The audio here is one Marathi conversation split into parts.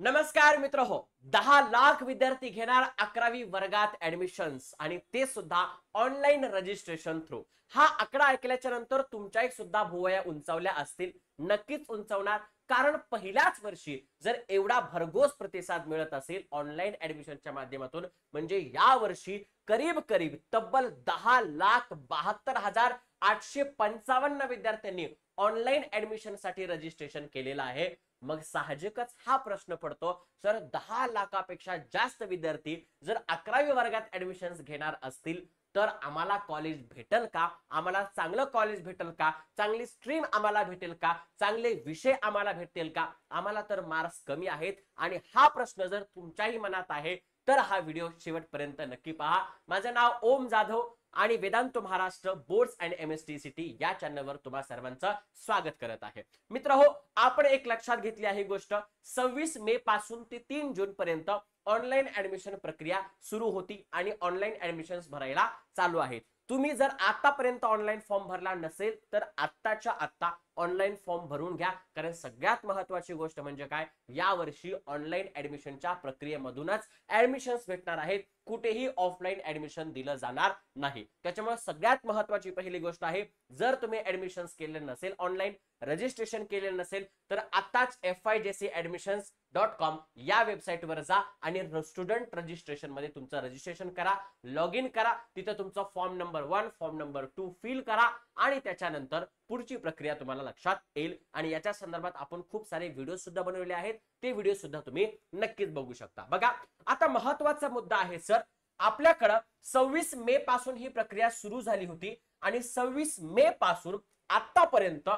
नमस्कार मित्र हो, 10 लाख विद्यार्थी घेणार 11वी वर्गात ऍडमिशन्स आणि ते सुद्धा ऑनलाईन रजिस्ट्रेशन थ्रू. हा आकडा ऐकल्याच्या नंतर तुमच्या सुद्धा भुवया उंचावल्या असतील. नक्कीच उंचावणार, कारण पहिल्याच वर्षी जर एवढा भरघोस प्रतिसाद मिळत असेल ऑनलाईन ऍडमिशनच्या माध्यमातून, म्हणजे या वर्षी करीब करीब तब्बल 10,72,855 विद्यार्थ्यांनी ऑनलाईन ऍडमिशन साठी रजिस्ट्रेशन केलेलं आहे. मग साहजिकच हा प्रश्न पडतो, सर 10 लाखापेक्षा जास्त विद्यार्थी जर 11वी वर्गात ऍडमिशन घेणार असतील तर आम्हाला कॉलेज भेटेल का? आम्हाला चांगलं कॉलेज भेटेल का? चांगली स्ट्रीम आम्हाला भेटेल का? चांगले विषय आम्हाला भेटेल का? आम्हाला तर मार्क्स कमी आहेत. आणि हा प्रश्न जर तुमच्याही मनात आहे तर हा व्हिडिओ शेवटपर्यंत नक्की पहा. माझं नाव ओम जाधव आणि Vedant Maharashtra boards and MSTCT या चॅनलवर तुम्हा सर्वांचं स्वागत करत आहे. मित्र हो, आपण एक लक्षात घेतली आहे गोष्ट, 26 मे पासून ते 3 जून पर्यंत ऑनलाईन ऍडमिशन प्रक्रिया सुरू होती आणि ऑनलाईन ऍडमिशन भरायला चालू आहेत. तुम्ही जर आतापर्यंत ऑनलाईन फॉर्म भरला नसेल तर आत्ताच्या आत्ता ऑनलाईन फॉर्म भरून घ्या, कारण सगळ्यात महत्त्वाची गोष्ट म्हणजे काय, यावर्षी ऑनलाईन ऍडमिशनच्या प्रक्रियेमधूनच ऍडमिशन्स भेटणार आहेत. कुठेही ऑफलाईन ऍडमिशन दिलं जाणार नाही. त्याच्यामुळे सगळ्यात महत्त्वाची पहिली गोष्ट आहे, जर तुम्ही ऍडमिशन्स केले नसेल, ऑनलाईन रजिस्ट्रेशन केले नसेल तर आताच FIJCadmissions.com या वेबसाईटवर जा आणि स्टुडंट रजिस्ट्रेशन मध्ये तुमचं रजिस्ट्रेशन करा, लॉग इन करा. तिथे तुमचा फॉर्म नंबर 1 फॉर्म नंबर 2 फिल करा आणि त्याच्यानंतर पुढची प्रक्रिया तुम्हाला लक्षात येईल. आणि याच्या संदर्भात आपण खूप सारे व्हिडिओ सुद्धा बनवले आहेत, ते व्हिडिओ सुद्धा तुम्ही नक्कीच बघू शकता. बघा, आता महत्त्वाचा मुद्दा आहे सर, आपल्याकडे 26 मे पासून ही प्रक्रिया सुरू झाली होती आणि 26 मे पासून आतापर्यंत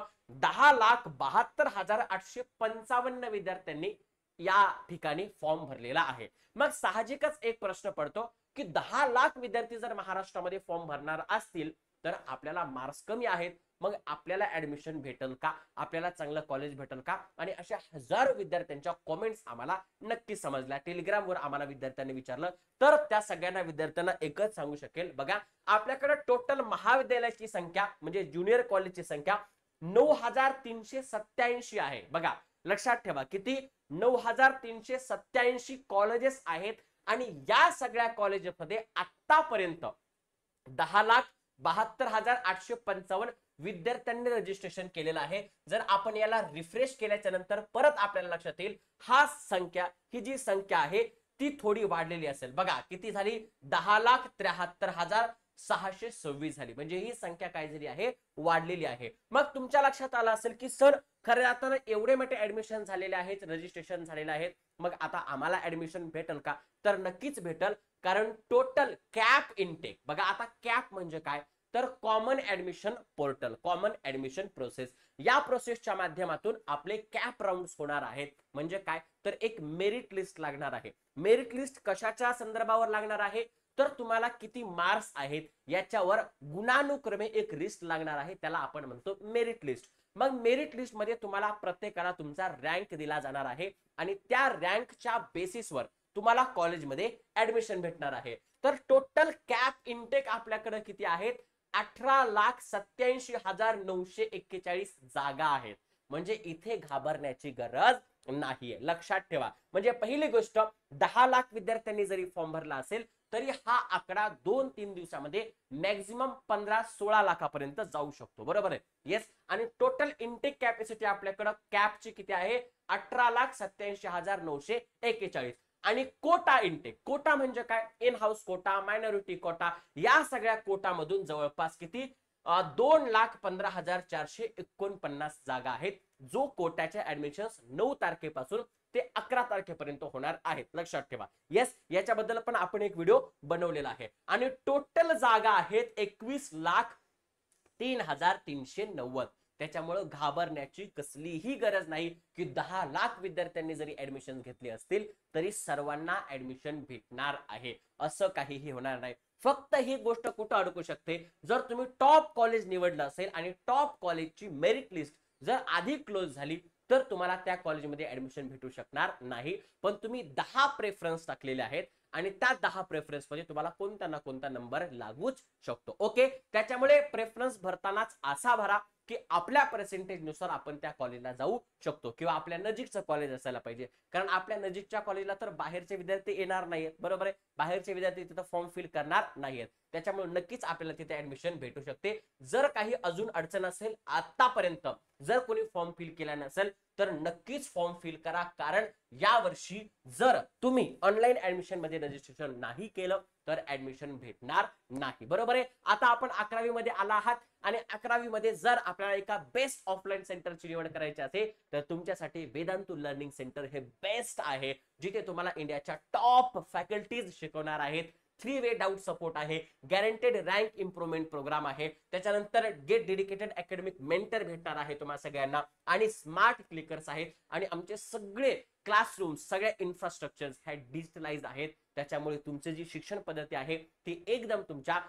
10,72,855 विद्यार्थ्यांनी या ठिकाणी फॉर्म भरलेला आहे. मग साहजिकच एक प्रश्न पडतो की 10 लाख विद्यार्थी जर महाराष्ट्रामध्ये फॉर्म भरणार असतील तर आपल्याला मार्क्स कमी आहेत, मग आपल्याला ऍडमिशन भेटेल का? आपल्याला चांगलं कॉलेज भेटेल का? आणि अशा हजारो विद्यार्थ्यांच्या कमेंट्स आम्हाला नक्की समजल्या. टेलिग्रामवर आम्हाला विद्यार्थ्यांनी विचारलं तर त्या सगळ्यांना विद्यार्थ्यांना एकच सांगू शकेल, बघा, आपल्याकडे टोटल महाविद्यालयाची संख्या म्हणजे ज्युनियर कॉलेजची संख्या 9,387 आहे. बघा, लक्षात ठेवा, किती? 9,387 कॉलेजेस आहेत आणि या सगळ्या कॉलेजमध्ये आतापर्यंत 10,72,855 विद्यार्थ्यांनी रजिस्ट्रेशन केलेलं आहे. जर आपण याला रिफ्रेश केल्याच्या नंतर परत आपल्याला लक्षात येईल, ही जी संख्या आहे ती थोडी वाढलेली असेल. बघा, किती झाली? 10,73,626 झाली. म्हणजे ही संख्या काय झाली आहे? वाढलेली आहे. मग तुमच्या लक्षात आलं असेल की सर, खरे आता एवढे मोठे ऍडमिशन झालेले आहेत, रजिस्ट्रेशन झालेले आहेत, मग आता आम्हाला ऍडमिशन भेटेल का? तर नक्कीच भेटेल, कारण टोटल कॅप इनटेक, बघा, आता कॅप म्हणजे काय, तर common admission portal, common admission process, या प्रोसेसच्या माध्यमातून आपले कॅप राउंड्स होणार आहेत. म्हणजे काय, तर एक मेरिट लिस्ट लागणार आहे. मेरिट लिस्ट कशाच्या संदर्भावर लागणार आहे, तर तुम्हाला किती मार्क्स आहेत याच्यावर गुणानुक्रमे एक लिस्ट लागणार आहे, त्याला आपण म्हणतो मेरिट लिस्ट. मग मेरिट लिस्ट मध्ये तुम्हाला प्रत्येकाला तुमचा रँक दिला जाणार आहे आणि त्या रँकच्या बेसिसवर तुम्हाला कॉलेजमध्ये ऍडमिशन भेटणार आहे. तर टोटल कॅप इनटेक आपल्याकडे किती आहेत? 18,87,941 जागा आहेत. म्हणजे इथे घाबरण्याची गरज नाहीये, लक्षात ठेवा. म्हणजे पहिली गोष्ट, 10 लाख विद्यार्थ्यांनी जरी फॉर्म भरला असेल तरी हा आकडा 2-3 दिवसामध्ये मॅक्झिमम 15-16 लाखापर्यंत जाऊ शकतो. बरोबर आहे? येस. आणि टोटल इनटेक कॅपॅसिटी आपल्याकडे कॅपची किती आहे? 18,87,941. आणि कोटा इनटेक, कोटा म्हणजे काय? In house quota, minority quota, या सगळ्या कोटामधून जवळपास किती? 2,15,449 जागा आहेत, जो कोट्याच्या ऍडमिशन 9 तारखेपासून ते 11 तारखेपर्यंत होणार आहेत. लक्षात ठेवा. येस, याच्याबद्दल पण आपण एक व्हिडिओ बनवलेला आहे. आणि टोटल जागा आहेत 21,03,390. त्याच्यामुळे घाबरण्याची कसलीही गरज नाही की 10 लाख विद्यार्थ्यांनी जरी ऍडमिशन घेतली असतील तरी सर्वांना ऍडमिशन भेटणार आहे, असं काहीही होणार नाही. फक्त ही गोष्ट कुठं अडकू शकते, जर तुम्ही टॉप कॉलेज निवडलं असेल आणि टॉप कॉलेजची मेरिट लिस्ट जर आधी क्लोज झाली तर तुम्हाला त्या कॉलेजमध्ये ऍडमिशन भेटू शकणार नाही. पण तुम्ही 10 प्रेफरन्स टाकलेले आहेत आणि त्या 10 प्रेफरन्स मध्ये तुम्हाला कोणता ना कोणता नंबर लागूच शकतो. ओके, त्याच्यामुळे प्रेफरन्स भरतानाच असा भरा की आपल्या पर्सेंटेज नुसार आपण त्या कॉलेजला जाऊ शकतो किंवा आपल्या नजीकचं कॉलेज असायला पाहिजे. कारण आपल्या नजीकच्या कॉलेजला तर बाहेरचे विद्यार्थी येणार नाहीत, बरोबर आहे. बाहेरचे विद्यार्थी तिथं फॉर्म फिल करणार नाहीत. त्याच्यामुळे नक्कीच आपल्याला तिथे ऍडमिशन भेटू शकते. जर काही अजून अडचण असेल आतापर्यंत, जर कोणी फॉर्म फिल केला नसेल तर नक्कीच फॉर्म फिल करा. कारण या वर्षी जर तुम्ही ऑनलाईन ऍडमिशन मध्ये रजिस्ट्रेशन नाही केलं तर ऍडमिशन भेटणार नाही, बरोबर आहे. आता आपण 11वी मध्ये आला आहात आणि 11वी मध्ये जर आपल्याला एका बेस्ट ऑफलाईन सेंटरची निवड करायची असेल तर तुमच्यासाठी वेदांतू लर्निंग सेंटर हे बेस्ट आहे, जिथे तुम्हाला इंडियाच्या टॉप फॅकल्टीज शिकवणार आहेत. 3 वे डाऊट सपोर्ट आहे, गॅरंटेड रँक इम्प्रूव्हमेंट प्रोग्राम आहे, त्याच्यानंतर गेट डेडिकेटेड अकॅडमिक मेंटर भेटणार आहे तुम्हाला सगळ्यांना, आणि स्मार्ट क्लिकर्स आहेत, आणि आमचे सगळे क्लासरूम सगळे इन्फ्रास्ट्रक्चर हे डिजिटलाइज आहेत. त्याच्यामुळे तुमची जी शिक्षण पद्धती आहे ती एकदम तुमच्या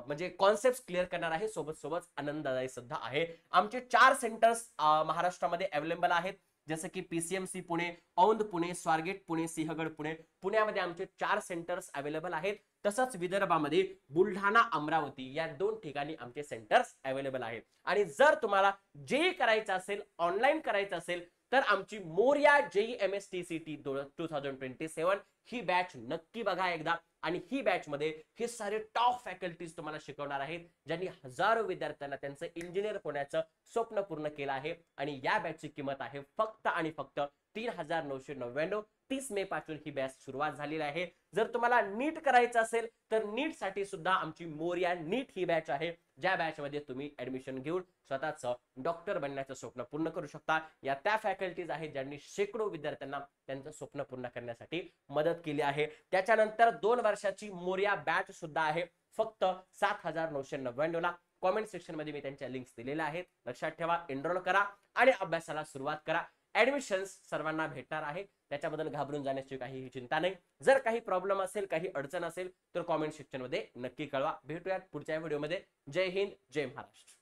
म्हणजे कॉन्सेप्ट क्लिअर करणार आहे, सोबत सोबत आनंददायी सुद्धा आहे. आमचे 4 सेंटर्स महाराष्ट्रामध्ये अवेलेबल आहेत, जसं की पीसीएमसी पुणे, औंध पुणे, स्वारगेट पुणे, सिंहगड पुणे. पुण्यामध्ये आमचे 4 सेंटर्स अवेलेबल आहेत. तसंच विदर्भामध्ये बुलढाणा, अमरावती या 2 ठिकाणी आमचे सेंटर्स अवेलेबल आहेत. आणि जर तुम्हाला जे करायचं असेल, ऑनलाईन करायचं असेल, तर आमची मोरया JEE-MSTCT 2027 ही बॅच नक्की बघा एकदा. आणि ही बॅच मध्ये हे सारे टॉप फॅकल्टीज तुम्हाला शिकवणार आहेत, ज्यांनी हजारो विद्यार्थ्यांना त्यांचं इंजिनियर होण्याचं स्वप्न पूर्ण केलं आहे. आणि या बॅचची किंमत आहे फक्त आणि फक्त 3,999. 30 मे पासून ही बॅच सुरुवात झालेली आहे. जर तुम्हाला नीट करायचं असेल तर नीट साठी सुद्धा आमची मोरया नीट ही बॅच आहे, ज्या बॅच मध्ये तुम्ही ऍडमिशन घेऊन स्वतःच डॉक्टर बनण्याचं स्वप्न पूर्ण करू शकता. या त्या फॅकल्टीज आहेत ज्यांनी शेकडो विद्यार्थ्यांना त्यांचं स्वप्न पूर्ण करण्यासाठी मदत केली आहे. त्याच्यानंतर 2 वर्षाची मोरया बॅच सुद्धा आहे, फक्त 7,999 ला. कॉमेंट सेक्शन मध्ये मी त्यांच्या लिंक्स दिलेल्या आहेत, लक्षात ठेवा. एनरोल करा आणि अभ्यासाला सुरुवात करा. ऍडमिशन्स सर्वांना भेटणार आहे, त्याच्याबद्दल घाबरून जाण्याची काही चिंता नाही. जर काही प्रॉब्लेम असेल, काही अडचण असेल तर कॉमेंट सेक्शन मध्ये नक्की कळवा. भेटूयात पुढच्या व्हिडिओमध्ये. जय हिंद, जय महाराष्ट्र.